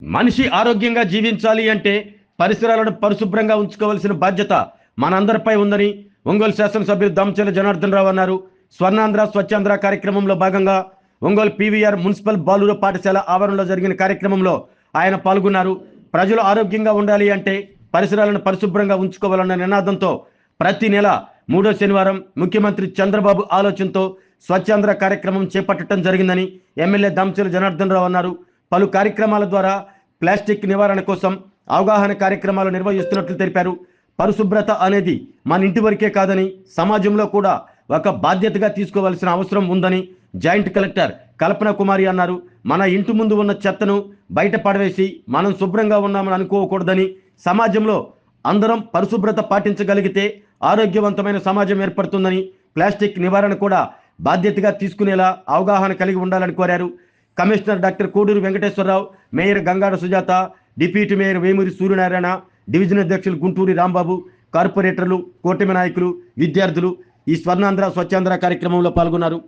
మనిషి ఆరోగ్యంగా జీవించాలి అంటే పరిసరాలను పరిశుభ్రంగా ఉంచుకోవాల్సిన బాధ్యత మనందరిపై ఉందని ఒంగోలు శాసనసభ్యులు దామచర్ల జనార్దన్ రావు అన్నారు. స్వర్ణాంధ్ర స్వచ్ఛాంధ్ర కార్యక్రమంలో భాగంగా ఒంగోలు పీవీఆర్ మున్సిపల్ బాలుర పాఠశాల ఆవరణలో జరిగిన కార్యక్రమంలో ఆయన పాల్గొన్నారు. ప్రజలు ఆరోగ్యంగా ఉండాలి అంటే పరిసరాలను పరిశుభ్రంగా ఉంచుకోవాలన్న నినాదంతో ప్రతి నెల 3వ శనివారం ముఖ్యమంత్రి చంద్రబాబు ఆలోచనతో స్వచ్ఛాంధ్ర కార్యక్రమం చేపట్టడం జరిగిందని ఎమ్మెల్యే దామచర్ల జనార్దన్ రావు అన్నారు. పలు కార్యక్రమాల ద్వారా ప్లాస్టిక్ నివారణ కోసం అవగాహన కార్యక్రమాలు నిర్వహిస్తున్నట్లు తెలిపారు. పరిశుభ్రత అనేది మన ఇంటి వరకే కాదని సమాజంలో కూడా ఒక బాధ్యతగా తీసుకోవాల్సిన అవసరం ఉందని జాయింట్ కలెక్టర్ కల్పన కుమారి అన్నారు. మన ఇంటి ముందు ఉన్న చెత్తను బయట పడవేసి మనం శుభ్రంగా ఉన్నామని అనుకోకూడదని, సమాజంలో అందరం పరిశుభ్రత పాటించగలిగితే ఆరోగ్యవంతమైన సమాజం ఏర్పడుతుందని, ప్లాస్టిక్ నివారణ కూడా బాధ్యతగా తీసుకునేలా అవగాహన కలిగి ఉండాలని కోరారు. Commissioner doctor Koduru Venkateswara Rao, mayor Gangada Sujatha, deputy mayor Vemuri Suryanarayana, division అధ్యక్షులు గుంటూరి రాంబాబు, కార్పొరేటర్లు, కూటమి నాయకులు, విద్యార్థులు ఈ స్వర్ణాంధ్ర స్వచ్ఛాంధ్ర కార్యక్రమంలో పాల్గొన్నారు.